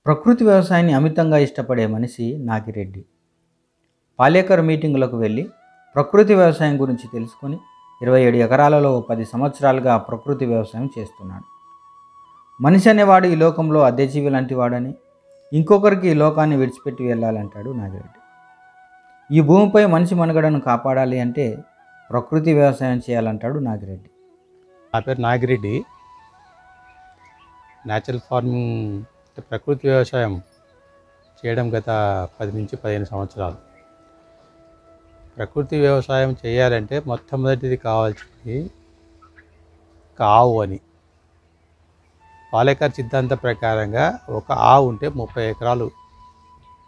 ప్రకృతి వ్యవసాయాన్ని అమితంగా ఇష్టపడే మనిషి నాగిరెడ్డి. పాలేకర్ మీటింగులకు వెళ్ళి ప్రకృతి వ్యవసాయం గురించి తెలుసుకొని 27 ఎకరాలలో 10 సంవత్సరాలుగా ప్రకృతి వ్యవసాయం చేస్తున్నాడు. మనిషి అనేవాడు ఈ లోకంలో అద్దెజీవి లాంటి వాడని, ఇంకొకరికి ఈ లోకాన్ని విడిచిపెట్టి వెళ్ళాలంటాడు నాగిరెడ్డి. ఈ భూమిపై మనిషి మనుగడను కాపాడాలి అంటే ప్రకృతి వ్యవసాయం చేయాలంటాడు నాగిరెడ్డి. నా పేరు నాగిరెడ్డి. న్యాచురల్ ఫార్మింగ్ ప్రకృతి వ్యవసాయం చేయడం గత 10 నుంచి 15 సంవత్సరాలు. ప్రకృతి వ్యవసాయం చేయాలంటే మొట్టమొదటిది కావాల్సింది ఆవు అని. పాలేకర్ సిద్ధాంత ప్రకారంగా ఒక ఆవు ఉంటే 30 ఎకరాలు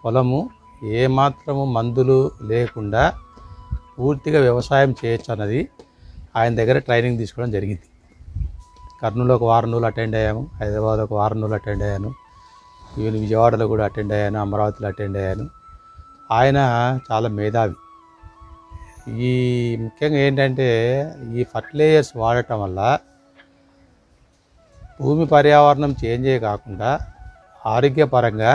పొలము ఏమాత్రము మందులు లేకుండా పూర్తిగా వ్యవసాయం చేయొచ్చు అన్నది ఆయన దగ్గర ట్రైనింగ్ తీసుకోవడం జరిగింది. కర్నూలులో ఒక వారం రోజులు అటెండ్ అయ్యాము, హైదరాబాద్లో ఒక వారం రోజులు అటెండ్ అయ్యాను, ఈవెన్ విజయవాడలో కూడా అటెండ్ అయ్యాను, అమరావతిలో అటెండ్ అయ్యాను. ఆయన చాలా మేధావి. ఈ ముఖ్యంగా ఏంటంటే ఈ ఫర్టిలైజర్స్ వాడటం వల్ల భూమి పర్యావరణం చేంజే కాకుండా ఆరోగ్యపరంగా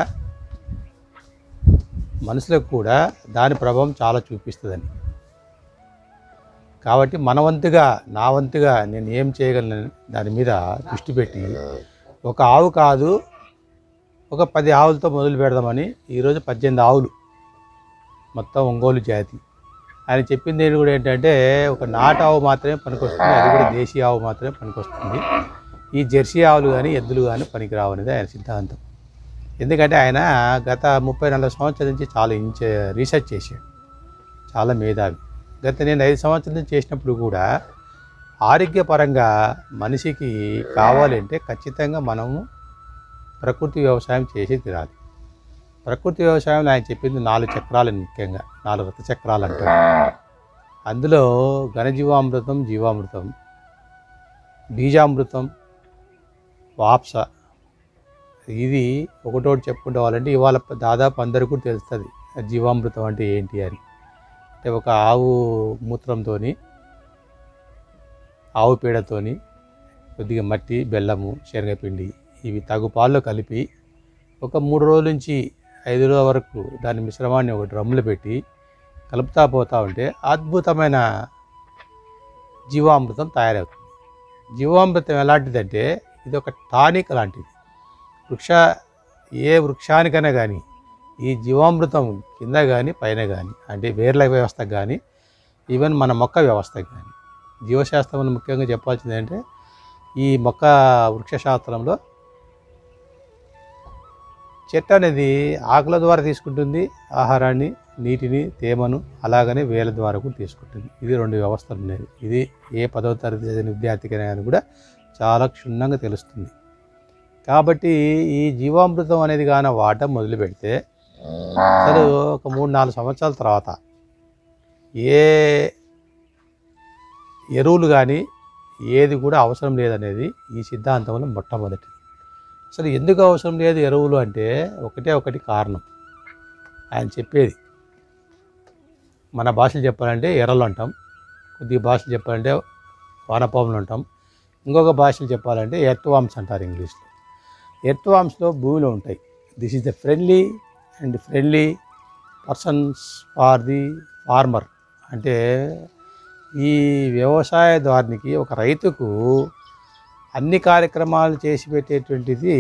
మనుషులకు కూడా దాని ప్రభావం చాలా చూపిస్తుందని. కాబట్టి మన వంతుగా నా వంతుగా నేను ఏం చేయగలను దాని మీద దృష్టి పెట్టి ఒక ఆవు కాదు ఒక 10 ఆవులతో మొదలు పెడదామని ఈరోజు 18 ఆవులు మొత్తం ఒంగోలు జాతి. ఆయన చెప్పింది కూడా ఏంటంటే ఒక నాటు ఆవు మాత్రమే పనికొస్తుంది, అది కూడా దేశీ ఆవు మాత్రమే పనికొస్తుంది, ఈ జెర్సీ ఆవులు కానీ ఎద్దులు కానీ పనికిరావు అనేది ఆయన సిద్ధాంతం. ఎందుకంటే ఆయన గత 30-40 సంవత్సరాల నుంచి చాలా రీసెర్చ్ చేశాడు, చాలా మేధావి. నేను 5 సంవత్సరాల నుంచి చేసినప్పుడు కూడా ఆరోగ్యపరంగా మనిషికి కావాలంటే ఖచ్చితంగా మనము ప్రకృతి వ్యవసాయం చేసి తీరాలి. ప్రకృతి వ్యవసాయంలో ఆయన చెప్పింది 4 చక్రాలని, ముఖ్యంగా 4 రథ చక్రాలు అంటారు. అందులో ఘనజీవామృతం, జీవామృతం, బీజామృతం, వాప్స. ఇది ఒకటోటి చెప్పుకుంటే వాళ్ళంటే ఇవాళ దాదాపు అందరికీ కూడా తెలుస్తుంది జీవామృతం అంటే ఏంటి అని. అంటే ఒక ఆవు మూత్రంతో, ఆవు పేడతోని కొద్దిగా మట్టి, బెల్లము, శనగపిండి ఇవి తగు పాల్లో కలిపి ఒక 3 రోజుల నుంచి 5 రోజుల వరకు దాని మిశ్రమాన్ని ఒక డ్రమ్లో పెట్టి కలుపుతా పోతూ ఉంటే అద్భుతమైన జీవామృతం తయారవుతుంది. జీవామృతం ఎలాంటిదంటే ఇది ఒక టానిక్ లాంటిది. ఏ వృక్షానికైనా కానీ ఈ జీవామృతం కింద కానీ పైన కానీ, అంటే వేర్ల వ్యవస్థకు కానీ, ఈవెన్ మన మొక్క వ్యవస్థకు కానీ, జీవశాస్త్రం ముఖ్యంగా చెప్పాల్సింది అంటే ఈ మొక్క వృక్షశాస్త్రంలో చెట్టు అనేది ఆకుల ద్వారా తీసుకుంటుంది ఆహారాన్ని, నీటిని, తేమను, అలాగనే వేల ద్వారా కూడా తీసుకుంటుంది. ఇది 2 వ్యవస్థలు ఉన్నాయి. ఇది ఏ 10వ తరగతి చదివిన విద్యార్థికైనా కూడా చాలా క్షుణ్ణంగా తెలుస్తుంది. కాబట్టి ఈ జీవామృతం అనేది కానీ వాడటం మొదలు పెడితే అసలు ఒక 3-4 సంవత్సరాల తర్వాత ఏ ఎరువులు కానీ ఏది కూడా అవసరం లేదనేది ఈ సిద్ధాంతంలో మొట్టమొదటి. అసలు ఎందుకు అవసరం లేదు ఎరువులు అంటే ఒకటి కారణం ఆయన చెప్పేది. మన భాషలు చెప్పాలంటే ఎర్రలు అంటాం, కొద్ది భాషలు చెప్పాలంటే వానపాములు అంటాం, ఇంకొక భాషలు చెప్పాలంటే ఎర్త్ వామ్స్ అంటారు ఇంగ్లీష్లో. ఎర్త్ వామ్స్లో భూమిలో ఉంటాయి. This is the friendly persons for the farmer. అంటే ఈ వ్యవసాయదారునికి, ఒక రైతుకు అన్ని కార్యక్రమాలు చేసి పెట్టేటువంటిది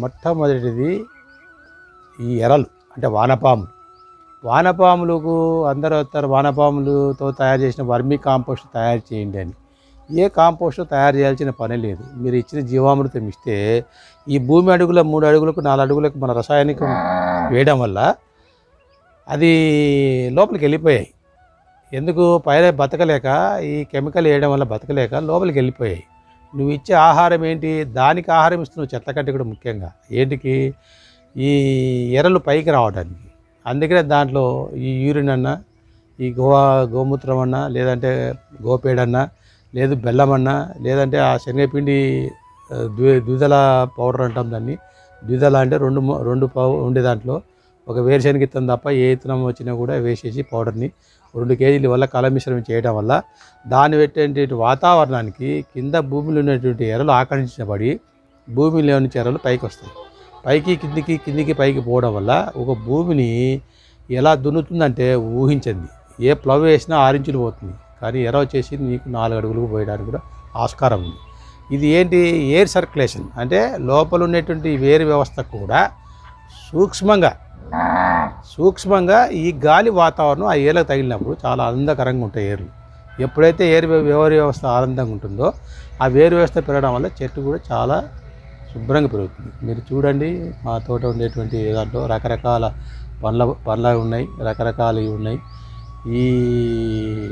మొట్టమొదటిది ఈ ఎరలు, అంటే వానపాములు. వానపాములకు అందరూ వస్తారు, వానపాములతో తయారు చేసిన వర్మీ కాంపోస్ట్ తయారు చేయండి అని. ఏ కాంపోస్ట్ తయారు చేయాల్సిన పని లేదు. మీరు ఇచ్చిన జీవామృతం ఇస్తే ఈ భూమి అడుగుల 3 అడుగులకు 4 అడుగులకు మన రసాయనికం వేయడం వల్ల అది లోపలికి వెళ్ళిపోయాయి. ఎందుకు? పైన బతకలేక, ఈ కెమికల్ వేయడం వల్ల బతకలేక లోపలికి వెళ్ళిపోయాయి. నువ్వు ఇచ్చే ఆహారం ఏంటి? దానికి ఆహారం ఇస్తున్నావు, చెత్త కంటే కూడా ముఖ్యంగా. ఏంటికి? ఈ ఎర్రలు పైకి రావడానికి. అందుకనే దాంట్లో ఈ యూరిన్ అన్నా, ఈ గోమూత్రం అన్నా, లేదంటే గోపేడన్నా, లేదు బెల్లం అన్నా, లేదంటే ఆ శనగపిండి ద్విదళ పౌడర్ అంటాం దాన్ని. ద్విదళ అంటే రెండు పావు ఉండే దాంట్లో ఒక వేరుశనగ ఇత్తనం తప్ప ఏ ఇత్తనం వచ్చినా కూడా వేసేసి పౌడర్ని 2 కేజీల వల్ల కలమిశ్రమం చేయడం వల్ల దాన్ని పెట్టేటువంటి వాతావరణానికి కింద భూమిలో ఉన్నటువంటి ఎరలు ఆకర్షించబడి భూమిలో నుంచి ఎరలు పైకి వస్తాయి. పైకి కిందికి పైకి పోవడం వల్ల ఒక భూమిని ఎలా దున్నుతుందంటే ఊహించండి. ఏ ప్లవ్ వేసినా 6 ఇంచులు పోతుంది, కానీ ఎర వచ్చేసి నీకు 4 అడుగులకు పోయడానికి కూడా ఆస్కారం ఉంది. ఇది ఏంటి? ఎయిర్ సర్క్యులేషన్ అంటే లోపల ఉన్నటువంటి వేరు వ్యవస్థ కూడా సూక్ష్మంగా ఈ గాలి వాతావరణం ఆ ఏర్లకు తగిలినప్పుడు చాలా ఆనందకరంగా ఉంటాయి ఏర్లు. ఎప్పుడైతే వేరు వ్యవస్థ ఆనందంగా ఉంటుందో ఆ వేరు వ్యవస్థ పెరగడం వల్ల చెట్టు కూడా చాలా శుభ్రంగా పెరుగుతుంది. మీరు చూడండి, మా తోట ఉండేటువంటి దాంట్లో రకరకాల పండ్లు ఉన్నాయి, రకరకాలు ఉన్నాయి. ఈ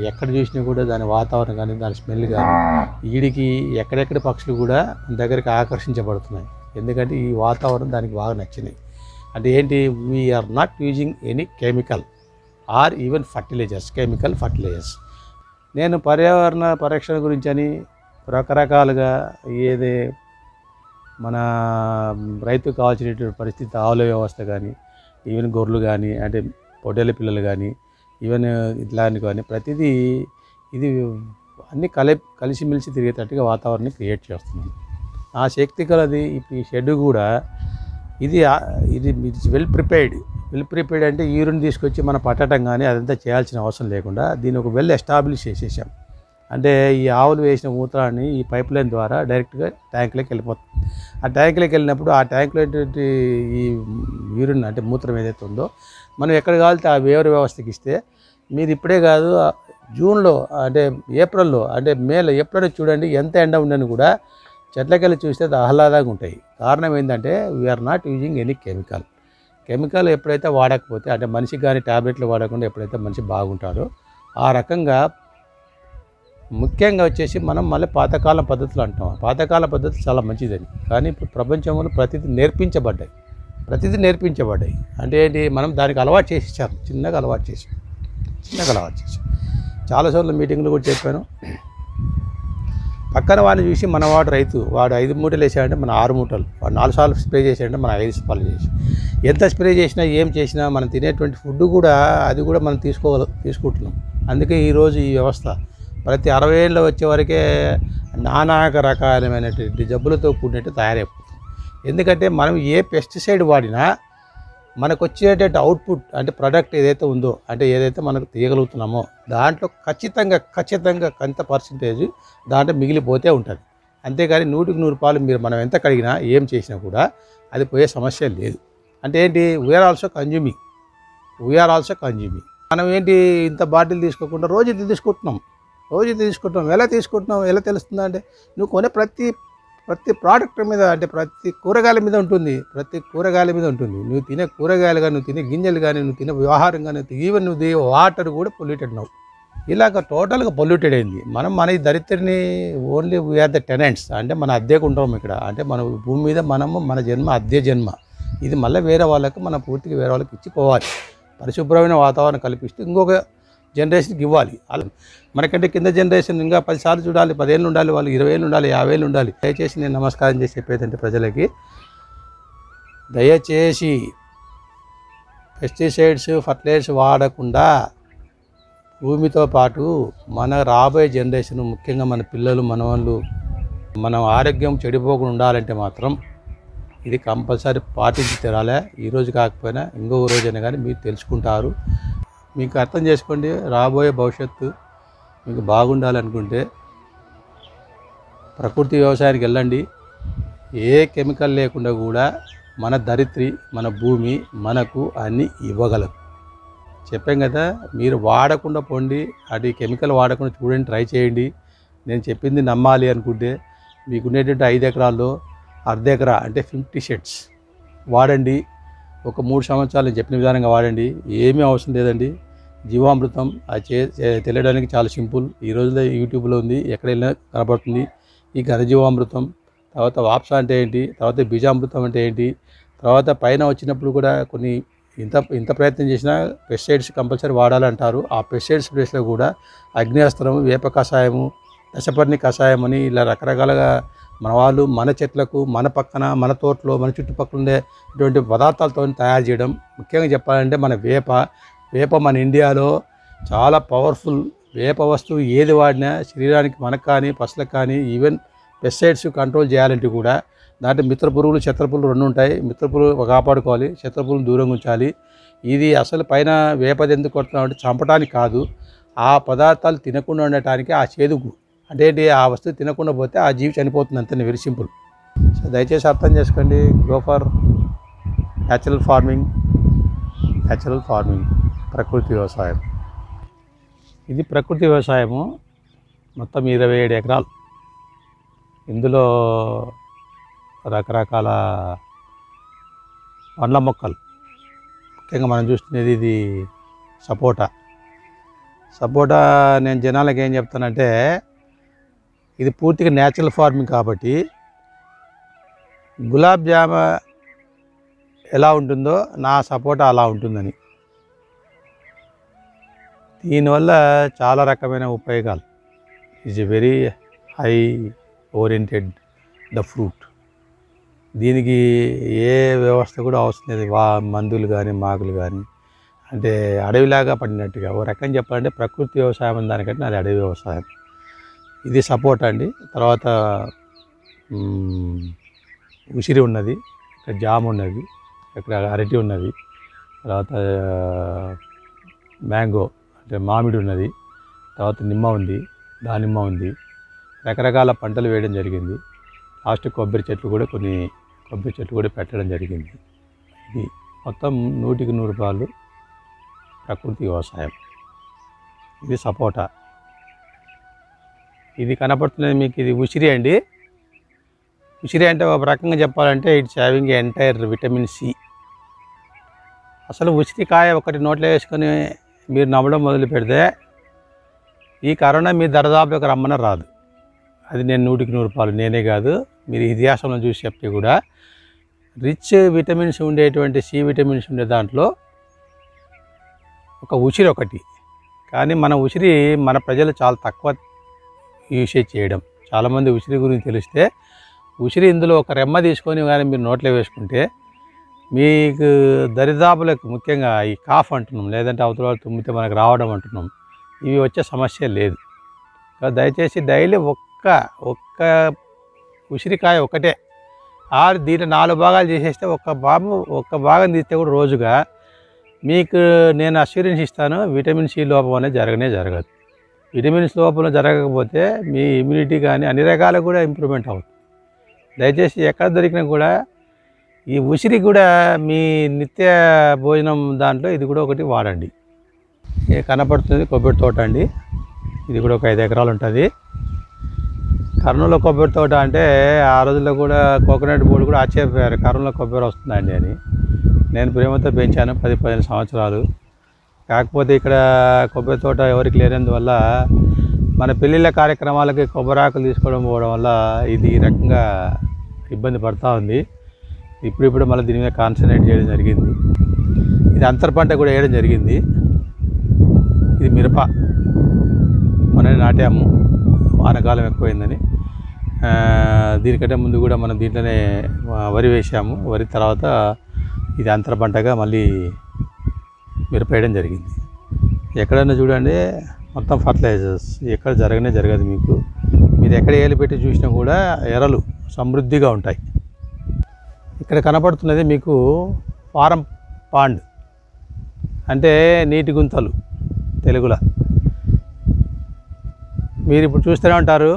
ఎక్కడ చూసినా కూడా దాని వాతావరణం కానీ దాని స్మెల్ కానీ వీడికి ఎక్కడెక్కడ పక్షులు కూడా మన దగ్గరికి ఆకర్షించబడుతున్నాయి. ఎందుకంటే ఈ వాతావరణం దానికి బాగా నచ్చినాయి. అంటే ఏంటి? We are not using any chemical or even chemical fertilisers. నేను పర్యావరణ పరిరక్షణ గురించి అని రకరకాలుగా ఏదే మన రైతుకు కావాల్సినటువంటి పరిస్థితి ఆవుల వ్యవస్థ కానీ, ఈవెన్ గొర్రెలు కానీ, అంటే పొట్టేళ్ళ పిల్లలు కానీ, ఈవెన్ ఇట్లాంటి కానీ ప్రతిదీ ఇది అన్నీ కలిసిమెలిసి తిరిగేటట్టుగా వాతావరణాన్ని క్రియేట్ చేస్తున్నాను. ఆ శక్తి కలది. ఇప్పుడు ఈ షెడ్ కూడా ఇది వెల్ ప్రిపేర్డ్ అంటే యూరిన్ తీసుకొచ్చి మనం పట్టడం కానీ అదంతా చేయాల్సిన అవసరం లేకుండా దీన్ని ఒక వెల్ ఎస్టాబ్లిష్ చేసేసాం. అంటే ఈ ఆవులు వేసిన మూత్రాన్ని ఈ పైప్ లైన్ ద్వారా డైరెక్ట్గా ట్యాంకులోకి వెళ్ళిపోతుంది. ఆ ట్యాంకులోకి వెళ్ళినప్పుడు ఆ ట్యాంకులో ఈ యూరిన్ అంటే మూత్రం ఏదైతే ఉందో మనం ఎక్కడ కావాలితే ఆ వేరు వ్యవస్థకి ఇస్తే, మీరు ఇప్పుడే కాదు జూన్లో అంటే ఏప్రిల్లో అంటే మేలో ఎప్పుడైనా చూడండి, ఎంత ఎండ ఉండని కూడా చెట్లకెళ్ళి చూస్తే అది ఆహ్లాదంగా ఉంటాయి. కారణం ఏంటంటే we are not using any chemical ఎప్పుడైతే వాడకపోతే, అంటే మనిషికి కానీ ట్యాబ్లెట్లు వాడకుండా ఎప్పుడైతే మనిషి బాగుంటారో ఆ రకంగా ముఖ్యంగా వచ్చేసి మనం మళ్ళీ పాతకాలం పద్ధతులు అంటాం. పాతకాల పద్ధతులు చాలా మంచిదని, కానీ ఇప్పుడు ప్రపంచంలో ప్రతిదీ నేర్పించబడ్డాయి. అంటే ఏంటి? మనం దానికి అలవాటు చేసేసారు, చిన్నగా అలవాటు చేసాం. చాలాసార్లు మీటింగ్లో కూడా చెప్పాను. పక్కన వాడిని చూసి మనవాడు రైతు, వాడు 5 మూటలు వేసాడంటే మన 6 మూటలు, వాడు 4 సార్లు స్ప్రే చేసాడంటే మన 5 సార్లు చేసి, ఎంత స్ప్రే చేసినా ఏం చేసినా మనం తినేటువంటి ఫుడ్ కూడా అది కూడా మనం తీసుకుంటున్నాం. అందుకే ఈరోజు ఈ వ్యవస్థ ప్రతి 60 ఏళ్ళు వచ్చే వరకే నానాక రకాలమైనటువంటి జబ్బులతో కూడినట్టు తయారైపోతుంది. ఎందుకంటే మనం ఏ పెస్టిసైడ్ వాడినా మనకు వచ్చేటట్టు అవుట్పుట్ అంటే ప్రొడక్ట్ ఏదైతే ఉందో, అంటే ఏదైతే మనకు తీయగలుగుతున్నామో దాంట్లో ఖచ్చితంగా కొంత పర్సంటేజ్ దాంట్లో మిగిలిపోతే ఉంటుంది. అంతేగాని 100కి 100 పాలు మనం ఎంత కడిగినా ఏం చేసినా కూడా అది పోయే సమస్య లేదు. అంటే ఏంటి? We are also consuming. మనం ఏంటి ఇంత బాటిల్ తీసుకోకుండా రోజు ఇది తీసుకుంటున్నాం. ఎలా తెలుస్తుందా అంటే నువ్వు కొనే ప్రతి ప్రోడక్ట్ మీద, అంటే ప్రతి కూరగాయల మీద ఉంటుంది. నువ్వు తినే కూరగాయలు కానీ, నువ్వు తినే గింజలు కానీ, నువ్వు తినే వ్యవహారం కానీ, ఈవెన్ నువ్వు వాటర్ కూడా పొల్యూటెడ్ నవ్వు. ఇలాగ టోటల్గా పొల్యూటెడ్ అయింది. మనం మన ఈ దరిద్రని ఓన్లీ వీఆర్ ద టెనెంట్స్, అంటే మన అద్దెకు ఉంటాం ఇక్కడ. అంటే మన భూమి మీద మన జన్మ అద్దె జన్మ. ఇది మళ్ళీ వేరే వాళ్ళకి మనం పూర్తిగా వేరే వాళ్ళకి ఇచ్చిపోవాలి. పరిశుభ్రమైన వాతావరణం కల్పిస్తూ ఇంకొక జనరేషన్కి ఇవ్వాలి. మనకంటే కింద జనరేషన్ ఇంకా 10 సార్లు చూడాలి, 10 ఏళ్ళు ఉండాలి, వాళ్ళు 20 ఏళ్ళు ఉండాలి, 50 ఏళ్ళు ఉండాలి. దయచేసి నేను నమస్కారం చేసి చెప్పేదంటే ప్రజలకి, దయచేసి పెస్టిసైడ్స్ ఫర్టిలైజర్స్ వాడకుండా భూమితో పాటు మన రాబోయే జనరేషన్, ముఖ్యంగా మన పిల్లలు మనవాళ్ళు మన ఆరోగ్యం చెడిపోకుండా ఉండాలంటే మాత్రం ఇది కంపల్సరీ పాటించి తీరాలి. ఈరోజు కాకపోయినా ఇంకొక రోజైనా కానీ మీరు తెలుసుకుంటారు. మీకు అర్థం చేసుకోండి, రాబోయే భవిష్యత్తు మీకు బాగుండాలనుకుంటే ప్రకృతి వ్యవసాయానికి వెళ్ళండి. ఏ కెమికల్ లేకుండా కూడా మన ధరిత్రి, మన భూమి మనకు అన్నీ ఇవ్వగలదు. చెప్పాం కదా, మీరు వాడకుండా పోండి, అది కెమికల్ వాడకుండా చూడండి, ట్రై చేయండి. నేను చెప్పింది నమ్మాలి అనుకుంటే మీకు ఉండేటువంటి 5 ఎకరాల్లో అర్ధ ఎకరా అంటే 50 షెడ్స్ వాడండి. ఒక 3 సంవత్సరాలు నేను చెప్పిన విధానంగా వాడండి. ఏమీ అవసరం లేదండి. జీవామృతం అది తెలియడానికి చాలా సింపుల్. ఈ రోజులో యూట్యూబ్లో ఉంది, ఎక్కడ వెళ్ళినా కనబడుతుంది. ఈ ఘనజీవామృతం, తర్వాత వాప్సా అంటే ఏంటి, తర్వాత బీజామృతం అంటే ఏంటి, తర్వాత పైన వచ్చినప్పుడు కూడా కొన్ని ఇంత ప్రయత్నం చేసినా పెస్టిసైడ్స్ కంపల్సరీ వాడాలంటారు. ఆ పెస్టిసైడ్స్ ప్లేస్లో కూడా అగ్నేస్త్రం, వేప కషాయము, దశపర్ణి కషాయం అని ఇలా రకరకాలుగా మన వాళ్ళు మన చెట్లకు మన పక్కన మన తోటలో మన చుట్టుపక్కల ఉండే ఇటువంటి పదార్థాలతో తయారు చేయడం. ముఖ్యంగా చెప్పాలంటే మన వేప మన ఇండియాలో చాలా పవర్ఫుల్. వేప వస్తువు ఏది వాడినా శరీరానికి మనకు కానీ పశువులకు కానీ ఈవెన్ పెస్టిసైడ్స్ కంట్రోల్ చేయాలంటే కూడా దాంట్లో మిత్ర పురుగులు శత్రు పురుగులు రెండు ఉంటాయి. మిత్ర పురుగులు కాపాడుకోవాలి, శత్రు పురుగులు దూరంగా ఉంచాలి. ఇది అసలు పైన వేపది ఎందుకు కొడుతున్నాం అంటే చంపడానికి కాదు, ఆ పదార్థాలు తినకుండా ఉండటానికి, ఆ చేదుకు అంటే ఏంటి, ఆ వస్తువు తినకుండా పోతే ఆ జీవి చనిపోతుంది అంతే. Very simple. సో దయచేసి అర్థం చేసుకోండి. గో ఫర్ న్యాచురల్ ఫార్మింగ్, ప్రకృతి వ్యవసాయం. ఇది ప్రకృతి వ్యవసాయము. మొత్తం 27 ఎకరాలు. ఇందులో రకరకాల పండ్ల మొక్కలు, ముఖ్యంగా మనం చూస్తున్నది ఇది సపోటా. నేను జనాలకు ఏం చెప్తానంటే, ఇది పూర్తిగా న్యాచురల్ ఫార్మింగ్ కాబట్టి గులాబ్ జామ ఎలా ఉంటుందో నా సపోటా అలా ఉంటుందని. దీనివల్ల చాలా రకమైన ఉపయోగాలు. Is a very high oriented the fruit. దీనికి ఏ వ్యవస్థ కూడా అవసరం లేదు. మందులు కానీ మాకులు కానీ, అంటే అడవిలాగా పడినట్టుగా. ఓ రకం చెప్పాలంటే ప్రకృతి వ్యవసాయం అని దానికంటే అది అడవి వ్యవసాయం. ఇది సపోటా అండి. తర్వాత ఉసిరి ఉన్నది, ఇక్కడ జామ ఉన్నది, ఇక్కడ అరటి ఉన్నది, తర్వాత మ్యాంగో అంటే మామిడి ఉన్నది, తర్వాత నిమ్మ ఉంది, దానిమ్మ ఉంది. రకరకాల పంటలు వేయడం జరిగింది. లాస్ట్ కొబ్బరి చెట్లు కూడా పెట్టడం జరిగింది. ఇది మొత్తం 100కి 100 రూపాయలు ప్రకృతి వ్యవసాయం. ఇది సపోటా. ఇది కనపడుతున్నది మీకు, ఇది ఉసిరి అండి. ఉసిరి అంటే ఒక రకంగా చెప్పాలంటే it's having entire vitamin C. అసలు ఉసిరికాయ ఒకటి నోట్లో వేసుకొని మీరు నవ్వడం మొదలు పెడితే ఈ కరోనా మీ దరిదాపులకు రమ్మన రాదు. అది నేను 100కి 100 రూపాయలు, నేనే కాదు మీరు ఇతిహాసంలో చూసి చెప్తే కూడా, రిచ్ విటమిన్స్ ఉండేటువంటి సి విటమిన్స్ ఉండే దాంట్లో ఒక ఉసిరి ఒకటి. కానీ మన ఉసిరి మన ప్రజలు చాలా తక్కువ యూసేజ్ చేయడం. చాలామంది ఉసిరి గురించి తెలిస్తే, ఉసిరి ఇందులో ఒక రెమ్మ తీసుకొని కానీ మీరు నోట్లో వేసుకుంటే మీకు దరిదాపులకు, ముఖ్యంగా ఈ కాఫ్ అంటున్నాం, లేదంటే అవతల వాళ్ళు తుమ్మితే మనకు రావడం అంటున్నాం, ఇవి వచ్చే సమస్య లేదు. దయచేసి డైలీ ఒక్క ఉసిరికాయ ఒకటే, దీంట్లో 4 భాగాలు చేసేస్తే ఒక్క భాగం తీస్తే కూడా రోజుగా మీకు నేను అష్యూరెన్స్ ఇస్తాను, విటమిన్ సి లోపం అనేది జరగదు. విటమిన్స్ లోపం జరగకపోతే మీ ఇమ్యూనిటీ కానీ అన్ని రకాలు కూడా ఇంప్రూవ్మెంట్ అవుతుంది. దయచేసి ఎక్కడ దొరికినా కూడా ఈ ఉసిరి కూడా మీ నిత్య భోజనం దాంట్లో ఇది కూడా ఒకటి వాడండి. కనపడుతుంది కొబ్బరి తోట అండి. ఇది కూడా ఒక 5 ఎకరాలు ఉంటుంది. కర్నూలులో కొబ్బరి తోట అంటే ఆ రోజుల్లో కూడా కోకోనట్ బోర్డు కూడా ఆశ్చర్యపోయారు, కర్నూలులో కొబ్బరి వస్తుందండి అని. నేను ప్రేమతో పెంచాను 10-15 సంవత్సరాలు. కాకపోతే ఇక్కడ కొబ్బరి తోట ఎవరికి లేనందువల్ల మన పెళ్ళిళ్ళ కార్యక్రమాలకి కొబ్బరాకులు తీసుకోవడం పోవడం వల్ల ఇది ఈ రకంగా ఇబ్బంది పడుతూ ఉంది. ఇప్పుడు మళ్ళీ దీని మీద కాన్సన్ట్రేట్ చేయడం జరిగింది. ఇది అంతర్ పంట కూడా వేయడం జరిగింది. ఇది మిరప మనని నాటాము, వానకాలం ఎక్కువైందని. దీనికంటే ముందు కూడా మనం దీంట్లోనే వరి వేసాము. వరి తర్వాత ఇది అంతర పంటగా మళ్ళీ మిరప వేయడం జరిగింది. ఎక్కడైనా చూడండి మొత్తం ఫర్టిలైజర్స్, ఎక్కడ జరగదు మీకు. మీరు ఎక్కడ ఏలు పెట్టి చూసినా కూడా ఎర్రలు సమృద్ధిగా ఉంటాయి. ఇక్కడ కనపడుతున్నది మీకు ఫారం పాండ్ అంటే నీటి గుంతలు తెలుగులో. మీరు ఇప్పుడు చూస్తూనే ఉంటారు,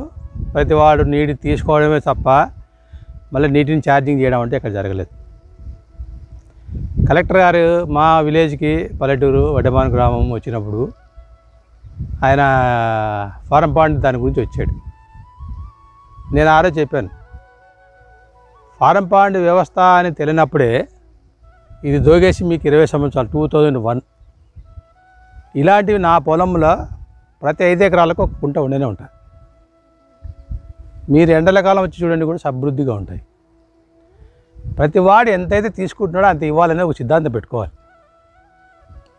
ప్రతి వాడు నీటి తీసుకోవడమే తప్ప మళ్ళీ నీటిని ఛార్జింగ్ చేయడం అంటే ఇక్కడ జరగలేదు. కలెక్టర్ గారు మా విలేజ్కి, పల్లెటూరు వడ్డమాన్ గ్రామం వచ్చినప్పుడు ఆయన ఫారం పాండ్ దాని గురించి వచ్చాడు. నేను ఆ రోజు చెప్పాను, ఫారం పాండ్ వ్యవస్థ అని తెలియనప్పుడే ఇది దోగేసి మీకు 20 సంవత్సరాలు 2001 ఇలాంటివి నా పొలంలో ప్రతి 5 ఎకరాలకు ఒక కుంట ఉండనే ఉంటాయి. మీరు ఎండల కాలం వచ్చి చూడండి కూడా సమృద్ధిగా ఉంటాయి. ప్రతి వాడు ఎంతైతే తీసుకుంటున్నాడో అంత ఇవ్వాలనే ఒక సిద్ధాంతం పెట్టుకోవాలి.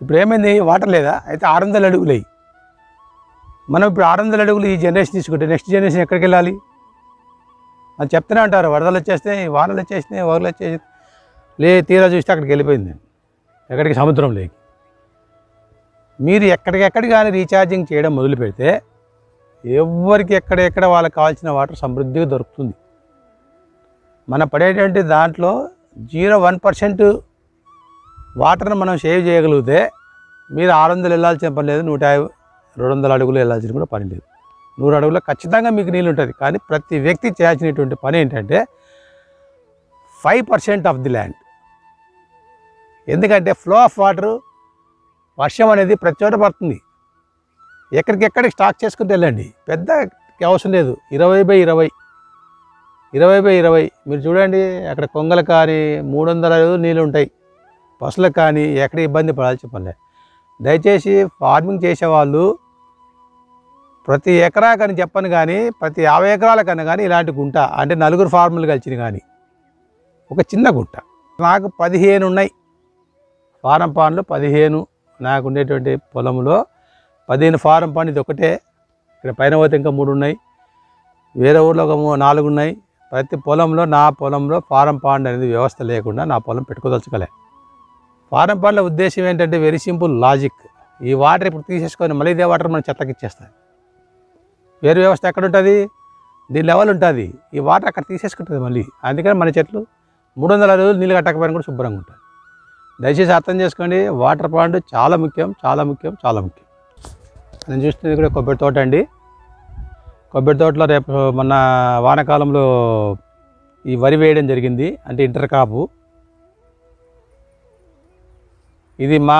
ఇప్పుడు ఏమైంది, వాటర్ లేదా, అయితే 600 అడుగులు అయ్యి మనం ఇప్పుడు 600 అడుగులు ఈ జనరేషన్ తీసుకుంటే నెక్స్ట్ జనరేషన్ ఎక్కడికి వెళ్ళాలి? అది చెప్తూనే ఉంటారు, వరదలు వచ్చేసినాయి, వానలు వచ్చేసినాయి, వరదలు వచ్చేసి తీరా చూస్తే అక్కడికి వెళ్ళిపోయింది, ఎక్కడికి సముద్రంలోకి. మీరు ఎక్కడికెక్కడికి కానీ రీఛార్జింగ్ చేయడం మొదలు పెడితే ఎవరికి ఎక్కడెక్కడ వాళ్ళకి కావాల్సిన వాటర్ సమృద్ధిగా దొరుకుతుంది. మనం పడేటువంటి దాంట్లో 0.1% వాటర్ని మనం సేవ్ చేయగలిగితే మీరు 600 వెళ్ళాల్సిన పని లేదు, 150, 200 అడుగులు వెళ్ళాల్సిన కూడా పని లేదు. 100 అడుగుల్లో ఖచ్చితంగా మీకు నీళ్ళు ఉంటుంది. కానీ ప్రతి వ్యక్తి చేయాల్సినటువంటి పని ఏంటంటే 5% ఆఫ్ ది ల్యాండ్. ఎందుకంటే ఫ్లో ఆఫ్ వాటరు, వర్షం అనేది ప్రతి చోట పడుతుంది. ఎక్కడికెక్కడికి స్టాక్ చేసుకుంటూ వెళ్ళండి, పెద్ద అవసరం లేదు. 20/20, 20/20 మీరు చూడండి. అక్కడ కొంగలు కానీ 300 అడుగులు నీళ్ళు ఉంటాయి, పశువులకు కానీ ఎక్కడ ఇబ్బంది పడాల్సిన పనిలే. దయచేసి ఫార్మింగ్ చేసేవాళ్ళు ప్రతి ఎకరా కానీ చెప్పను కానీ ప్రతి 50 ఎకరాల కన్నా కానీ ఇలాంటి గుంట, అంటే 4 ఫార్ములు కలిసిన కానీ ఒక చిన్న గుంట. నాకు 15 ఉన్నాయి ఫారం పాన్లు, 15 నాకు ఉండేటువంటి పొలంలో 15 ఫారం పాన్. ఇది ఒకటే, ఇక్కడ పైన పోతే ఇంకా 3 ఉన్నాయి, వేరే ఊర్లో ఒక 4 ఉన్నాయి. ప్రతి పొలంలో, నా పొలంలో ఫారం పాండ్ అనేది వ్యవస్థ లేకుండా నా పొలం పెట్టుకోదలుచుకోలే. ఫారం పాండ్ల ఉద్దేశం ఏంటంటే వెరీ సింపుల్ లాజిక్. ఈ వాటర్ ఇప్పుడు తీసేసుకొని మళ్ళీ ఇదే వాటర్ మనం చెట్లకి ఇచ్చేస్తాం. వేరే వ్యవస్థ ఎక్కడ ఉంటుంది, దీని లెవెల్ ఉంటుంది, ఈ వాటర్ అక్కడ తీసేసుకుంటుంది మళ్ళీ. అందుకని మన చెట్లు 300 రోజులు నీళ్ళు కట్టకపోయినా కూడా శుభ్రంగా ఉంటుంది. దయచేసి అర్థం చేసుకోండి, వాటర్ పాండ్ చాలా ముఖ్యం, చాలా ముఖ్యం, చాలా ముఖ్యం. నేను చూస్తున్నది కూడా కొబ్బరి తోట అండి. కొబ్బరి తోటలో రేపు మొన్న వానాకాలంలో ఈ వరి వేయడం జరిగింది, అంటే ఇంటర్ కాపు. ఇది మా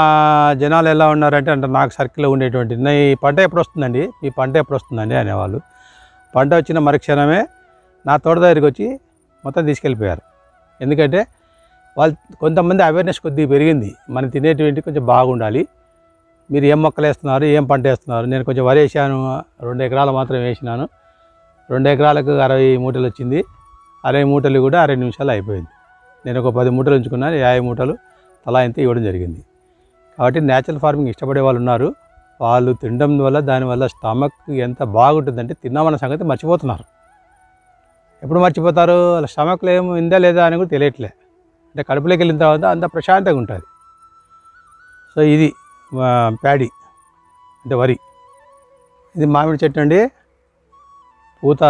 జనాలు ఎలా ఉన్నారంటే, నాకు సర్కిల్లో ఉండేటువంటి ఈ పంట ఎప్పుడు వస్తుందండి, ఈ పంట ఎప్పుడు వస్తుందండి అనేవాళ్ళు. పంట వచ్చిన మరుక్షణమే నా తోట దగ్గరికి వచ్చి మొత్తం తీసుకెళ్ళిపోయారు. ఎందుకంటే వాళ్ళు కొంతమంది అవేర్నెస్ కొద్దిగా పెరిగింది, మనం తినేటువంటి కొంచెం బాగుండాలి, మీరు ఏం మొక్కలు వేస్తున్నారు, ఏం పంట వేస్తున్నారు. నేను కొంచెం వరి వేసాను, 2 ఎకరాలు మాత్రం వేసినాను. 2 ఎకరాలకు 60 మూటలు వచ్చింది. 60 మూటలు కూడా 60 నిమిషాలు అయిపోయింది. నేను ఒక 10 మూటలు ఉంచుకున్నాను, 50 మూటలు తలా ఇంత ఇవ్వడం జరిగింది. కాబట్టి న్యాచురల్ ఫార్మింగ్ ఇష్టపడే వాళ్ళు ఉన్నారు. వాళ్ళు తినడం వల్ల, దానివల్ల స్టమక్ ఎంత బాగుంటుందంటే తిన్నామన్న సంగతి మర్చిపోతున్నారు. ఎప్పుడు మర్చిపోతారు, వాళ్ళ స్టమక్లో ఏమో ఉందా లేదా అని కూడా తెలియట్లే. అంటే కడుపులోకి వెళ్ళిన తర్వాత అంత ప్రశాంతంగా ఉంటుంది. సో ఇది ప్యాడీ అంటే వరి. ఇది మామిడి చెట్టు అండి, పూత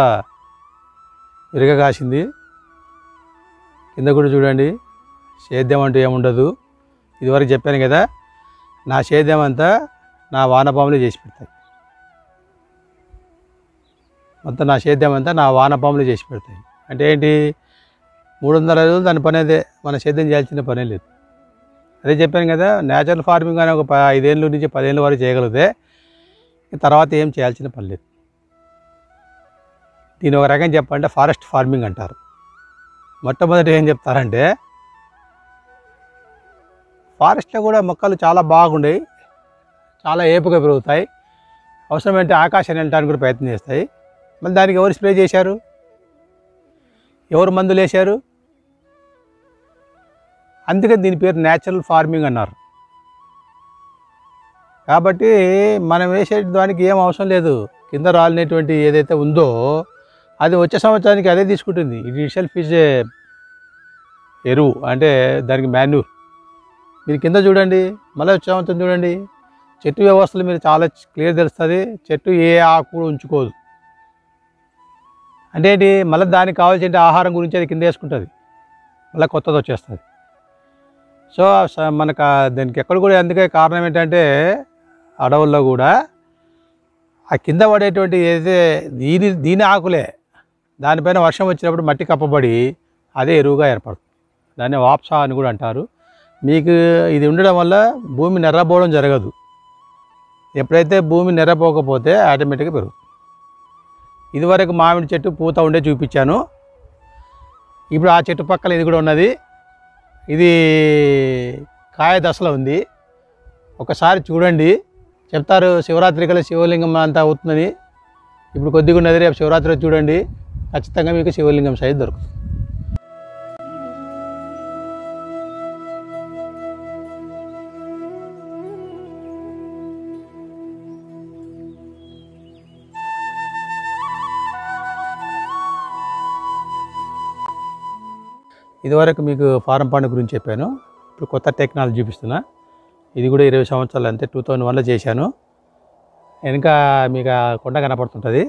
విరగ కాసింది. కింద కూడా చూడండి, సేద్యం అంటూ ఏముండదు. ఇదివరకు చెప్పాను కదా, నా సేద్యం అంతా నా వానపాములే చేసి పెడతాయి. మొత్తం నా సేద్యం అంతా నా వానపాములే చేసి పెడతాయి. అంటే ఏంటి, 300 రోజులు దాని పని అదే, మన సేద్యం చేయాల్సిన పనే లేదు. అదే చెప్పాను కదా, న్యాచురల్ ఫార్మింగ్ అని ఒక 5 ఏళ్ళ నుంచి 10 ఏళ్ళ వరకు చేయగలిగితే తర్వాత ఏం చేయాల్సిన పని లేదు. దీని ఒక రకం చెప్పంటే ఫారెస్ట్ ఫార్మింగ్ అంటారు. మొట్టమొదటి ఏం చెప్తారంటే, ఫారెస్ట్లో కూడా మొక్కలు చాలా బాగుండేవి, చాలా ఏపుగా పెరుగుతాయి, అవసరమైతే ఆకాశాన్ని వెళ్ళడానికి కూడా ప్రయత్నం చేస్తాయి. మళ్ళీ దానికి ఎవరు స్ప్రే చేశారు, ఎవరు మందులు వేశారు? అందుకని దీని పేరు న్యాచురల్ ఫార్మింగ్ అన్నారు. కాబట్టి మనం వేసే దానికి ఏం అవసరం లేదు. కింద రాలినటువంటి ఏదైతే ఉందో అది వచ్చే సంవత్సరానికి అదే తీసుకుంటుంది. ఇట్ ఇట్సెల్ఫ్ ఈజ్ ఏ ఎరువు, అంటే దానికి మాన్యూర్. మీరు కింద చూడండి, మళ్ళీ వచ్చే సంవత్సరం చూడండి, చెట్టు వ్యవస్థలు మీరు చాలా క్లియర్ తెలుస్తుంది. చెట్టు ఏ ఆకు కూడా ఉంచుకోదు. అంటే ఏంటి, మళ్ళీ దానికి కావాల్సిన ఆహారం గురించి అది కింద వేసుకుంటుంది, మళ్ళీ కొత్తది వచ్చేస్తుంది. సో మనకు దానికి ఎక్కడ కూడా, అందుకే కారణం ఏంటంటే అడవుల్లో కూడా ఆ కింద పడేటువంటి ఏదైతే దీని ఆకులే దానిపైన వర్షం వచ్చినప్పుడు మట్టి కప్పబడి అదే ఎరువుగా ఏర్పడుతుంది. దాన్ని వాప్సా అని కూడా అంటారు. మీకు ఇది ఉండడం వల్ల భూమి నెర్రపోవడం జరగదు. ఎప్పుడైతే భూమి నెర్రపోకపోతే ఆటోమేటిక్గా పెరుగుతుంది. ఇదివరకు మామిడి చెట్టు పూత ఉండే చూపించాను. ఇప్పుడు ఆ చెట్టు పక్కన ఇది కూడా ఉన్నది. ఇది కాయ దశలో ఉంది. ఒకసారి చూడండి, చెప్తారు శివరాత్రి కల్లా శివలింగం అంతా అవుతుందని. ఇప్పుడు కొద్దిగా ఉన్నది, రేపు శివరాత్రి చూడండి, ఖచ్చితంగా మీకు శివలింగం సైజు దొరుకుతుంది. ఇదివరకు మీకు ఫారం పండు గురించి చెప్పాను. ఇప్పుడు కొత్త టెక్నాలజీ చూపిస్తున్నా. ఇది కూడా 20 సంవత్సరాలు అంతే, 2001లో చేశాను. వెనుక మీకు ఆ కొండ కనపడుతుంటుంది.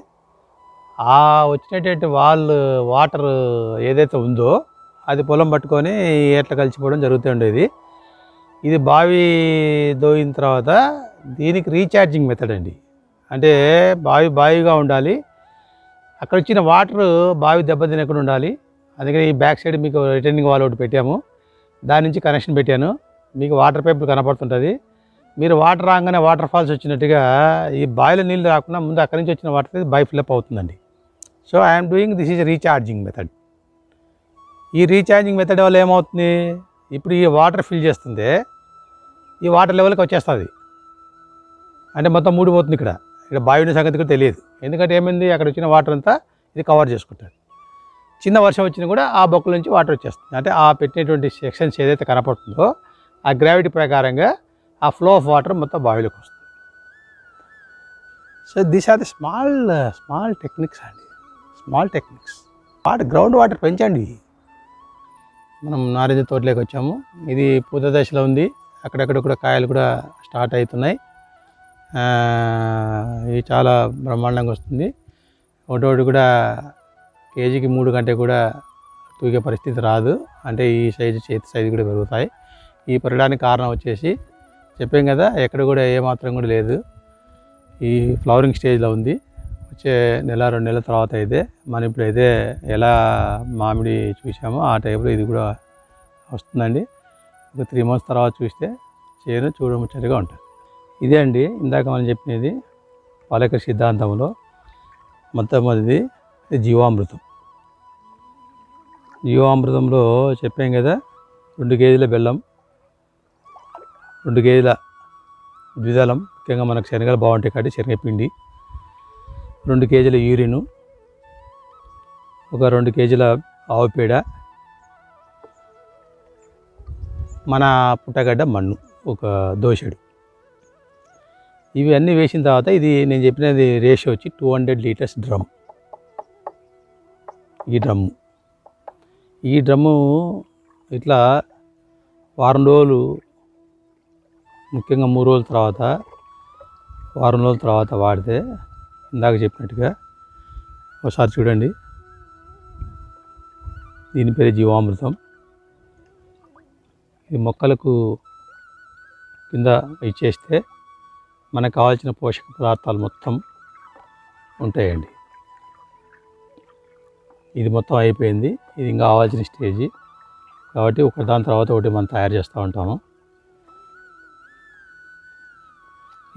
ఆ వచ్చినటువంటి వాటర్ ఏదైతే ఉందో అది పొలం పట్టుకొని ఎట్లా కలిసిపోవడం జరుగుతూ ఉండేది. ఇది బావి దోయిన తర్వాత దీనికి రీఛార్జింగ్ మెథడ్ అండి. అంటే బావిగా ఉండాలి, అక్కడ వచ్చిన వాటర్ బావి దెబ్బతినకుండా ఉండాలి. అందుకని ఈ బ్యాక్ సైడ్ మీకు రిటర్నింగ్ వాల్ ఒకటి పెట్టాము, దాని నుంచి కనెక్షన్ పెట్టాను. మీకు వాటర్ పైపులు కనపడుతుంటుంది. మీరు వాటర్ రాగానే వాటర్ ఫాల్స్ వచ్చినట్టుగా ఈ బావిలో నీళ్ళు రాకుండా ముందు అక్కడి నుంచి వచ్చిన వాటర్ బావి ఫిల్అప్ అవుతుందండి. So I'm doing this is recharging method. ఈ రీఛార్జింగ్ మెథడ్ వల్ల ఏమవుతుంది, ఇప్పుడు ఈ వాటర్ ఫిల్ చేస్తుంది, ఈ వాటర్ లెవెల్కి వచ్చేస్తుంది. అంటే మొత్తం మూడిపోతుంది. ఇక్కడ బావి ఉన్న సంగతి కూడా తెలియదు. ఎందుకంటే ఏమైంది, అక్కడ వచ్చిన వాటర్ అంతా ఇది కవర్ చేసుకుంటుంది. చిన్న వర్షం వచ్చినా కూడా ఆ బొక్కల నుంచి వాటర్ వచ్చేస్తుంది. అంటే ఆ పెట్టినటువంటి సెక్షన్స్ ఏదైతే కనపడుతుందో ఆ గ్రావిటీ ప్రకారంగా ఆ ఫ్లో ఆఫ్ వాటర్ మొత్తం బావిలోకి వస్తుంది. So these are the small techniques అండి, స్మాల్ టెక్నిక్స్. గ్రౌండ్ వాటర్ పెంచండి. మనం నారింజ తోటలోకి వచ్చాము. ఇది పూత దశలో ఉంది. అక్కడక్కడ కూడా కాయలు కూడా స్టార్ట్ అవుతున్నాయి. ఇది చాలా బ్రహ్మాండంగా వస్తుంది. ఒకటి కూడా కేజీకి 3 కంటే కూడా తూగే పరిస్థితి రాదు. అంటే ఈ సైజు చేతి సైజు కూడా పెరుగుతాయి. ఈ పెరగడానికి కారణం వచ్చేసి చెప్పాం కదా, ఎక్కడ కూడా ఏమాత్రం కూడా లేదు. ఈ ఫ్లవరింగ్ స్టేజ్లో ఉంది. వచ్చే 1-2 నెలల తర్వాత అయితే మనం ఇప్పుడైతే ఎలా మామిడి చూసామో ఆ టైప్లో ఇది కూడా వస్తుందండి. ఒక 3 months తర్వాత చూస్తే చేను చూడముచ్చటగా ఉంటుంది. ఇదే అండి ఇందాక మనం చెప్పినది పాలేకర్ సిద్ధాంతంలో మొట్టమొదటిది జీవామృతం. జీవామృతంలో చెప్పాం కదా, 2 కేజీల బెల్లం, 2 కేజీల ద్విదళం, ముఖ్యంగా మనకు శనగలు బాగుంటాయి కాబట్టి శనగపిండి, 2 కేజీల యూరిను, ఒక 2 కేజీల ఆవు పేడ, మన పుట్టగడ్డ మన్ను ఒక దోసెడు. ఇవి అన్నీ వేసిన తర్వాత ఇది నేను చెప్పినది రేషియో వచ్చి 200 లీటర్స్ డ్రమ్. ఈ డ్రమ్ము ఇట్లా వారం రోజులు, ముఖ్యంగా 3 రోజుల తర్వాత, వారం రోజుల తర్వాత వాడితే ఇందాక చెప్పినట్టుగా ఒకసారి చూడండి. దీని పేరు జీవామృతం. ఇది మొక్కలకు కింద ఇచ్చేస్తే మనకు కావాల్సిన పోషక పదార్థాలు మొత్తం ఉంటాయండి. ఇది మొత్తం అయిపోయింది. ఇది ఇంకా కావాల్సిన స్టేజీ కాబట్టి ఒకదాని తర్వాత ఒకటి మనం తయారు చేస్తూ ఉంటాము.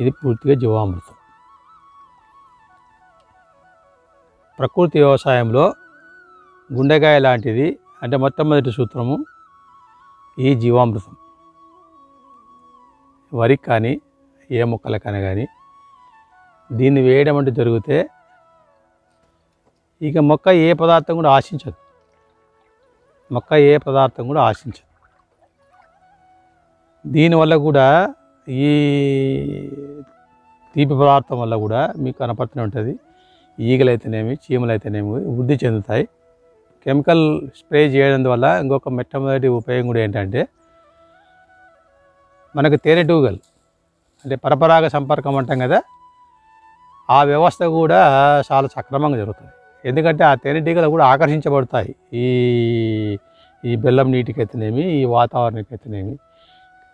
ఇది పూర్తిగా జీవామృతం. ప్రకృతి వ్యవసాయంలో గుండెకాయ లాంటిది అంటే మొట్టమొదటి సూత్రము ఈ జీవామృతం. వరికి కానీ ఏ మొక్కలకైనా కానీ దీన్ని వేయడం అంటే జరిగితే ఇక మొక్క ఏ పదార్థం కూడా ఆశించదు. దీనివల్ల కూడా ఈ తీపి పదార్థం వల్ల కూడా మీకు కనపడుతూనే ఉంటుంది. ఈగలు అయితేనేమి, చీమలు అయితేనేమి వృద్ధి చెందుతాయి. కెమికల్ స్ప్రే చేయడం వల్ల ఇంకొక మొట్టమొదటి ఉపయోగం కూడా ఏంటంటే మనకు తేనెటీగలు అంటే పరపరాగ సంపర్కం అంటాం కదా, ఆ వ్యవస్థ కూడా చాలా సక్రమంగా జరుగుతుంది. ఎందుకంటే ఆ తేనెటీగలు కూడా ఆకర్షించబడతాయి ఈ బెల్లం నీటికైతేనేమి, ఈ వాతావరణానికైతేనేమి.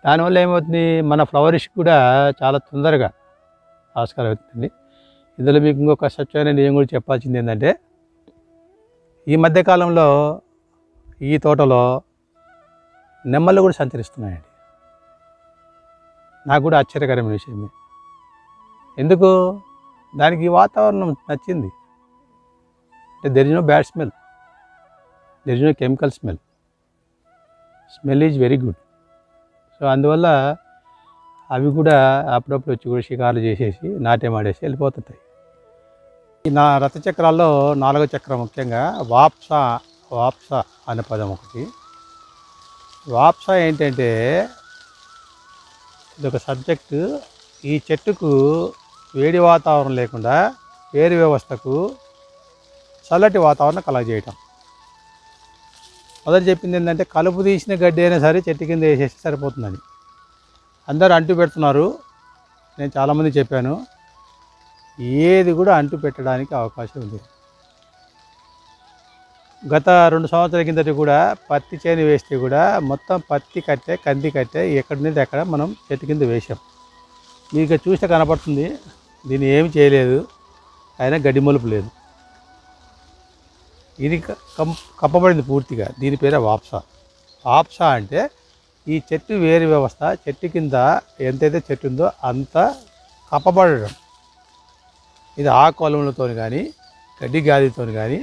దానివల్ల ఏమవుతుంది, మన ఫ్లవరిష్ కూడా చాలా తొందరగా ఆస్కారం అవుతుంది. ఇందులో మీకు ఇంకొక స్వచ్ఛమైన నిజం కూడా చెప్పాల్సింది ఏంటంటే, ఈ మధ్యకాలంలో ఈ తోటలో నెమ్మళ్ళు కూడా సంచరిస్తున్నాయండి. నాకు కూడా ఆశ్చర్యకరమైన విషయమే. ఎందుకు, దానికి ఈ వాతావరణం నచ్చింది. అంటే there is no bad smell, there is no chemical smell is very good. So అందువల్ల అవి కూడా అప్పుడప్పుడు వచ్చి కూడా షికారులు చేసేసి నాట్యమాడేసి వెళ్ళిపోతుంటాయి. ఈ నా రథచక్రాల్లో 4వ చక్రం ముఖ్యంగా వాప్స అనే పదం ఒకటి. వాప్స ఏంటంటే ఇదొక సబ్జెక్టు. ఈ చెట్టుకు వేడి వాతావరణం లేకుండా వేరు వ్యవస్థకు చల్లటి వాతావరణం కలగజేయటం. మొదలు చెప్పింది ఏంటంటే కలుపు తీసిన గడ్డి అయినా సరే చెట్టు కింద వేసేస్తే సరిపోతుందని. అందరూ అంటు పెడుతున్నారు. నేను చాలామంది చెప్పాను, ఏది కూడా అంటు పెట్టడానికి అవకాశం ఉంది. గత 2 సంవత్సరాల కిందటి కూడా పత్తి చేను వేస్తే కూడా మొత్తం పత్తి కట్టే కంది కట్టే ఎక్కడి నుంచి అక్కడ మనం చెట్టు కింద వేసాం. మీకు చూస్తే కనపడుతుంది, దీన్ని ఏమి చేయలేదు, అయినా గడ్డి మలుపు లేదు. ఇది కప్పబడింది పూర్తిగా. దీని పేరే వాప్సా. వాప్సా అంటే ఈ చెట్టు వేరు వ్యవస్థ, చెట్టు కింద ఎంతైతే చెట్టు ఉందో అంత కప్పబడడం. ఇది ఆకులతో కానీ గడ్డి గాలితో కానీ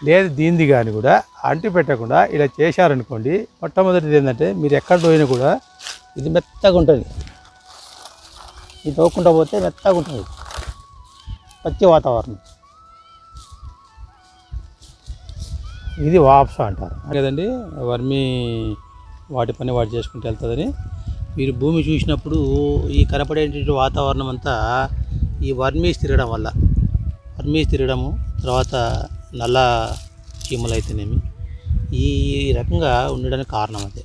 లేదు దీనిది కానీ కూడా అంటి పెట్టకుండా ఇలా చేశారనుకోండి, మొట్టమొదటిది ఏంటంటే మీరు ఎక్కడ పోయినా కూడా ఇది మెత్తగా ఉంటుంది. ఇది తోక్కుంటా పోతే మెత్తగా ఉంటుంది, పచ్చి వాతావరణం. ఇది వాప్సా అంటారు కదండి. వర్మి వాటి పని వాటి చేసుకుంటూ వెళ్తుందని మీరు భూమి చూసినప్పుడు ఈ కనపడేటువంటి వాతావరణం అంతా ఈ వర్మీస్ తిరగడము, తర్వాత నల్ల చీమలు అయితేనేమి ఈ రకంగా ఉండడానికి కారణం అదే.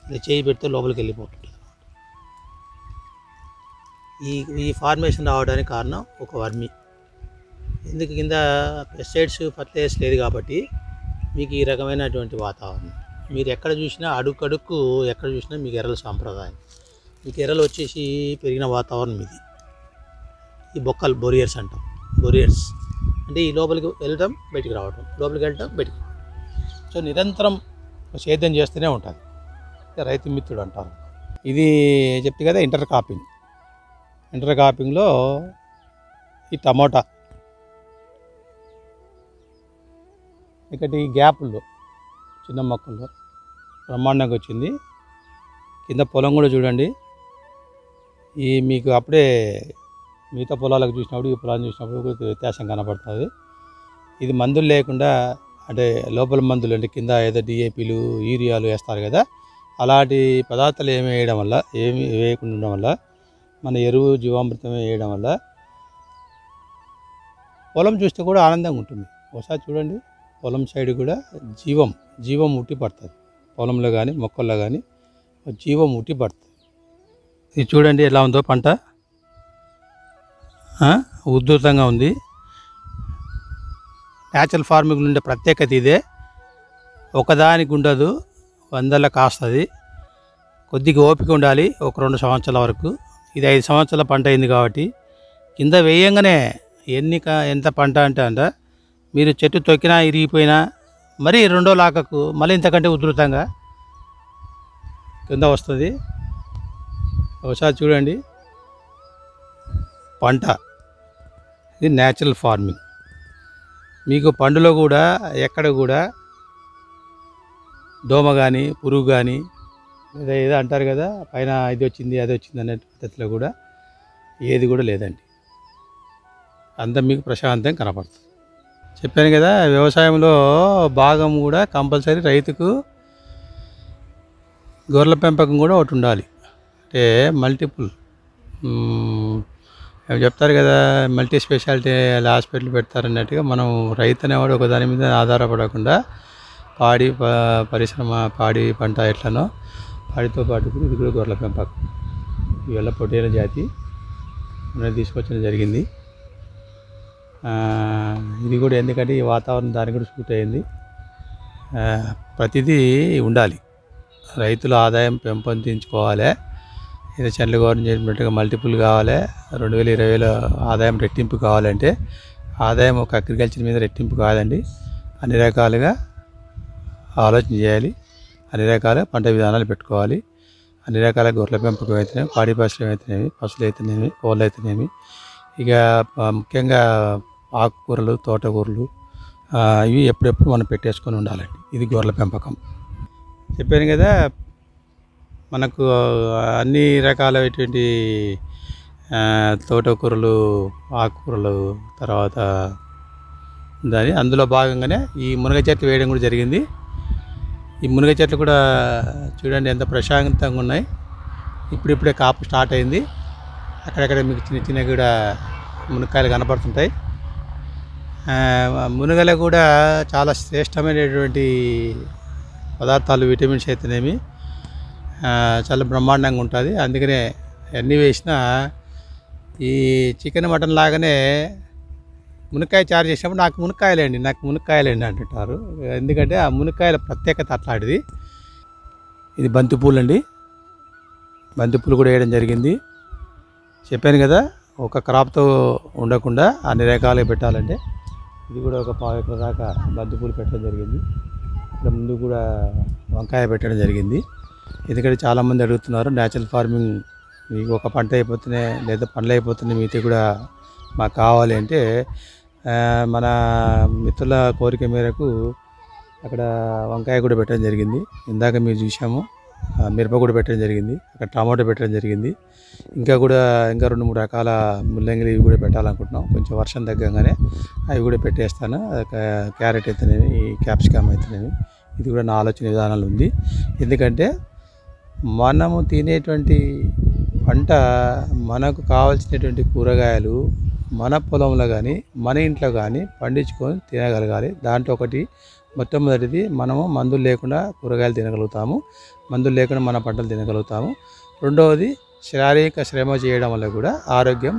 ఇలా చేయి పెడితే లోపలికి వెళ్ళిపోతుంటుంది. ఈ ఫార్మేషన్ రావడానికి కారణం ఒక వర్మి. ఎందుకు కింద పెస్టిసైడ్స్ ఫర్టిలైజర్స్ లేదు కాబట్టి మీకు ఈ రకమైనటువంటి వాతావరణం. మీరు ఎక్కడ చూసినా అడుక్కు ఎక్కడ చూసినా మీకు ఎర్రల సాంప్రదాయం. మీకు ఎర్రలు వచ్చేసి పెరిగిన వాతావరణం ఇది. ఈ బొక్కలు బొరియర్స్ అంటాం. బొరియర్స్ అంటే ఈ లోపలికి వెళ్ళటం బయటికి రావటం, లోపలికి వెళ్ళటం బయటికి. సో నిరంతరం సేద్యం చేస్తూనే ఉంటుంది. రైతు మిత్రుడు అంటారు. ఇది చెప్తే కదా ఇంటర్ కాపింగ్లో ఈ టమోటా ఇక్కడ ఈ గ్యాపుల్లో చిన్న మొక్కల్లో బ్రహ్మాండంగా వచ్చింది. కింద పొలం కూడా చూడండి. ఈ మీకు అప్పుడే మిగతా పొలాలకు చూసినప్పుడు ఈ పొలాన్ని చూసినప్పుడు వ్యత్యాసం కనపడుతుంది. ఇది మందులు లేకుండా, అంటే లోపల మందులు అంటే కింద ఏదో డిఏపీలు యూరియాలు వేస్తారు కదా, అలాంటి పదార్థాలు ఏమి వేయకుండా ఉండడం వల్ల, మన ఎరువు జీవామృతం వేయడం వల్ల పొలం చూస్తే కూడా ఆనందంగా ఉంటుంది. ఒకసారి చూడండి, పొలం సైడ్ కూడా జీవం ఉట్టి పడుతుంది. పొలంలో కానీ మొక్కల్లో కానీ జీవం ఉట్టి పడుతుంది. ఇది చూడండి ఎలా ఉందో పంట, ఉధృతంగా ఉంది. న్యాచురల్ ఫార్మింగ్ ఉండే ప్రత్యేకత ఇదే. ఒకదానికి ఉండదు, 100ల కాస్తుంది. కొద్దిగా ఓపిక ఉండాలి. ఒక 2 సంవత్సరాల వరకు. ఇది 5 సంవత్సరాల పంట అయింది కాబట్టి కింద వేయంగానే ఎంత పంట అంటే మీరు చెట్టు తొక్కినా ఇరిగిపోయినా మరీ 2వ లాకకు మళ్ళీ ఇంతకంటే ఉధృతంగా కింద వస్తుంది. ఒకసారి చూడండి పంట. ఇది న్యాచురల్ ఫార్మింగ్. మీకు పండులో కూడా ఎక్కడ కూడా దోమ కానీ పురుగు కానీ లేదా ఏదో అంటారు కదా పైన ఇది వచ్చింది అది వచ్చింది అనే పద్ధతిలో కూడా ఏది కూడా లేదండి. అంతా మీకు ప్రశాంతంగా కనపడుతుంది. చెప్పాను కదా, వ్యవసాయంలో భాగం కూడా కంపల్సరీ రైతుకు గొర్రెల పెంపకం కూడా ఒకటి ఉండాలి. అంటే మల్టిపుల్ చెప్తారు కదా, మల్టీ స్పెషాలిటీ హాస్పిటల్ పెడతారన్నట్టుగా మనం రైతు అనేవాడు ఒక దాని మీద ఆధారపడకుండా పాడి పంట ఎట్లనో పాడితో పాటు కూడా ఇది కూడా గొర్రెల పెంపకం. ఇవల్ల పొట్టేల జాతి మనం తీసుకొచ్చడం జరిగింది. ఇది కూడా ఎందుకంటే ఈ వాతావరణం దానికి కూడా సూట్ అయింది. ప్రతిదీ ఉండాలి. రైతుల ఆదాయం పెంపొందించుకోవాలి. ఇది చంద్ర గవర్నమెంట్ చెప్పినట్టుగా మల్టిపుల్ కావాలి. 2020లో ఆదాయం రెట్టింపు కావాలంటే ఆదాయం ఒక అగ్రికల్చర్ మీద రెట్టింపు కాదండి. అన్ని రకాలుగా ఆలోచన చేయాలి. అన్ని రకాల పంట విధానాలు పెట్టుకోవాలి. అన్ని రకాల గొర్రెల పెంపకం అయితేనేమి, పాడి పరిశ్రమ అయితేనేమి, పశువులు అయితేనేమి, కోళ్ళు అయితేనేమి, ఇక ముఖ్యంగా ఆకుకూరలు, తోటకూరలు ఇవి ఎప్పుడెప్పుడు మనం పెట్టేసుకొని ఉండాలండి. ఇది గొర్రెల పెంపకం. చెప్పాను కదా, మనకు అన్ని రకాలైనటువంటి తోటకూరలు, ఆకుకూరలు, తర్వాత అందులో భాగంగానే ఈ మునగ చెట్లు వేయడం కూడా జరిగింది. ఈ మునగ చెట్లు కూడా చూడండి ఎంత ప్రశాంతంగా ఉన్నాయి. ఇప్పుడిప్పుడే కాపు స్టార్ట్ అయింది. అక్కడక్కడ మీకు చిన్న చిన్న కూడా మునక్కాయలు కనపడుతుంటాయి. మునగల కూడా చాలా శ్రేష్టమైనటువంటి పదార్థాలు, విటమిన్స్ అయితేనేమి చాలా బ్రహ్మాండంగా ఉంటుంది. అందుకనే అన్నీ వేసినా ఈ చికెన్ మటన్ లాగానే మునక్కాయ చారు చేసినప్పుడు నాకు మునక్కాయలేండి అంటుంటారు. ఎందుకంటే ఆ మునక్కాయల ప్రత్యేకత అట్లాంటిది. ఇది బంతిపూలు అండి, బంతిపూలు కూడా వేయడం జరిగింది. చెప్పాను కదా, ఒక క్రాప్తో ఉండకుండా అన్ని రకాలుగా పెట్టాలంటే ఇది కూడా ఒక 1/4 ఎకరం దాకా బంతిపూలు పెట్టడం జరిగింది. ఇక్కడ ముందు కూడా వంకాయ పెట్టడం జరిగింది. ఎందుకంటే చాలామంది అడుగుతున్నారు, న్యాచురల్ ఫార్మింగ్ మీకు ఒక పంట అయిపోతేనే లేదా పండ్లు అయిపోతున్నాయి మిగతా కూడా మాకు కావాలి అంటే మన మిత్రుల కోరిక మేరకు అక్కడ వంకాయ కూడా పెట్టడం జరిగింది. ఇందాక మీరు చూసాము, మిరప కూడా పెట్టడం జరిగింది, అక్కడ టమాటో పెట్టడం జరిగింది. ఇంకా 2-3 రకాల ముల్లంగిలు ఇవి కూడా పెట్టాలనుకుంటున్నాం. కొంచెం వర్షం తగ్గగానే అవి కూడా పెట్టేస్తాను. క్యారెట్ అయితేనేమి, క్యాప్సికమ్ అయితేనేమి, ఇది కూడా నా ఆలోచన విధానాలు ఉంది. ఎందుకంటే మనము తినేటువంటి పంట, మనకు కావాల్సినటువంటి కూరగాయలు మన పొలంలో కానీ మన ఇంట్లో కానీ పండించుకొని తినగలగాలి. దాంట్లో ఒకటి మొట్టమొదటిది, మనము మందులు లేకుండా కూరగాయలు తినగలుగుతాము, మందులు లేకుండా మన పంటలు తినగలుగుతాము. రెండవది, శారీరక శ్రమ చేయడం వల్ల కూడా ఆరోగ్యం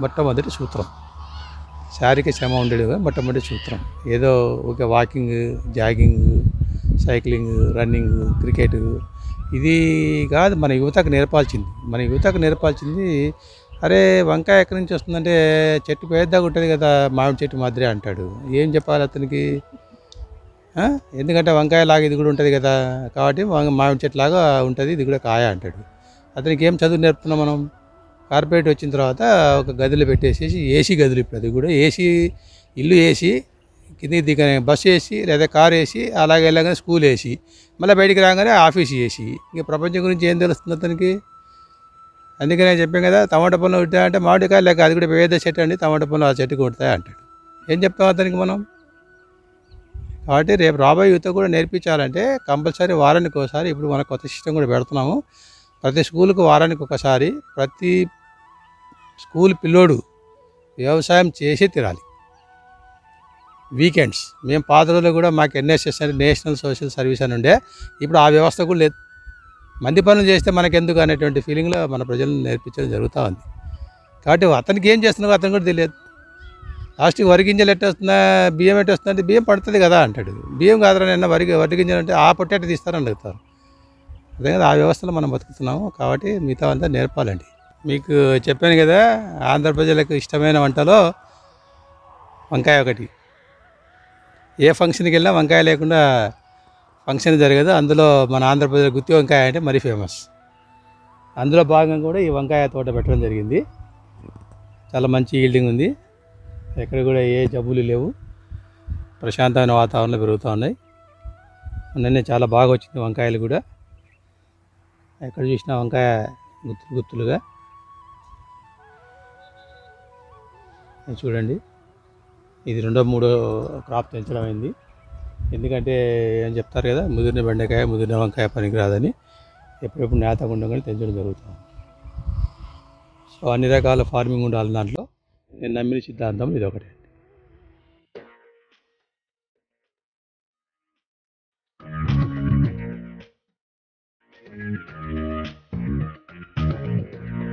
మొట్టమొదటి సూత్రం. శారీరక శ్రమ ఉండేది మొట్టమొదటి సూత్రం. ఏదో ఒక walking, jogging, cycling, running, cricket ఇది కాదు మన యువతకు నేర్పాల్సింది. అరే వంకాయ ఎక్కడి నుంచి వస్తుందంటే చెట్టు పెద్దగా ఉంటుంది కదా, మామిడి చెట్టు మాదిరి అంటాడు. ఏం చెప్పాలి అతనికి? ఎందుకంటే వంకాయ లాగా ఇది కూడా ఉంటుంది కదా, కాబట్టి మామిడి చెట్టు లాగా ఉంటుంది, ఇది కూడా కాయ అంటాడు. అతనికి ఏం చదువు నేర్పుతున్నాం మనం? కార్పొరేట్ వచ్చిన తర్వాత ఒక గదిలో పెట్టేసేసి, ఏసీ గదులు, ఇప్పుడు అది కూడా ఏసీ, ఇల్లు ఏసీ, కిందికి దిగనే బస్సు ఏసీ లేదా కారు ఏసీ, అలాగే వెళ్ళగానే స్కూల్ ఏసీ, మళ్ళీ బయటికి రాగానే ఆఫీస్ ఏసీ. ఇంకా ప్రపంచం గురించి ఏం తెలుస్తుంది అతనికి? అందుకనే చెప్పాం కదా, టమాటా పనులు ఉంటాయంటే మామిడికాయలు లేక అది కూడా పేద చెట్టు అండి, టమాటా పనులు ఆ చెట్టుకు ఉంటాయి అంటాడు. ఏం చెప్తాం అతనికి మనం? కాబట్టి రేపు రాబోయే యువత కూడా నేర్పించాలంటే కంపల్సరీ వారానికి ఒకసారి, ఇప్పుడు మన కొత్త సిస్టమ్ కూడా పెడుతున్నాము, ప్రతి స్కూల్కి వారానికి ఒకసారి ప్రతి స్కూల్ పిల్లోడు వ్యవసాయం చేసి తినాలి. వీకెండ్స్ మేము పాత రోజుల్లో కూడా మాకు ఎన్ఎస్ఎస్ అంటే నేషనల్ సోషల్ సర్వీస్ అని ఉండే, ఇప్పుడు ఆ వ్యవస్థ కూడా లేదు. మంది పనులు చేస్తే మనకెందుకు అనేటువంటి ఫీలింగ్లో మన ప్రజలను నేర్పించడం జరుగుతూ ఉంది. కాబట్టి అతనికి ఏం చేస్తున్నారో అతను కూడా తెలియదు. లాస్ట్కి వరి గింజలు ఎట్టొస్తుందా, బియ్యం ఎట్టొస్తుందంటే బియ్యం పడుతుంది కదా అంటాడు. బియ్యం కాదురా నిన్న వరి గింజలు అంటే ఆ పొట్టేట తీస్తారని అడుగుతారు. అదే కదా, ఆ వ్యవస్థలో మనం బతుకుతున్నాము. కాబట్టి మిగతా అంతా నేర్పాలండి. మీకు చెప్పాను కదా, ఆంధ్ర ప్రజలకు ఇష్టమైన వంటలో వంకాయ ఒకటి. ఏ ఫంక్షన్కి వెళ్ళినా వంకాయ లేకుండా ఫంక్షన్ జరగదు. అందులో మన ఆంధ్రప్రదేశ్ గుత్తి వంకాయ అంటే మరీ ఫేమస్. అందులో భాగంగా కూడా ఈ వంకాయ తోట పెట్టడం జరిగింది. చాలా మంచి ఈల్డింగ్ ఉంది, ఎక్కడ కూడా ఏ జబ్బులు లేవు, ప్రశాంతమైన వాతావరణంలో పెరుగుతూ ఉన్నాయి. నిన్నే చాలా బాగా వచ్చింది వంకాయలు కూడా, ఎక్కడ చూసినా వంకాయ గుత్తులుగా. చూడండి, ఇది 2-3 క్రాప్ పెంచడం అయింది. ఎందుకంటే ఏం చెప్తారు కదా, ముదిరిన బెండకాయ ముదిరిన వంకాయ పనికిరాదని ఎప్పుడెప్పుడు నేతగా ఉండగానే పెంచడం జరుగుతుంది. సో అన్ని రకాల ఫార్మింగ్ ఉండాలి దాంట్లో. నేను నమ్మిన సిద్ధాంతం ఇది ఒకటే.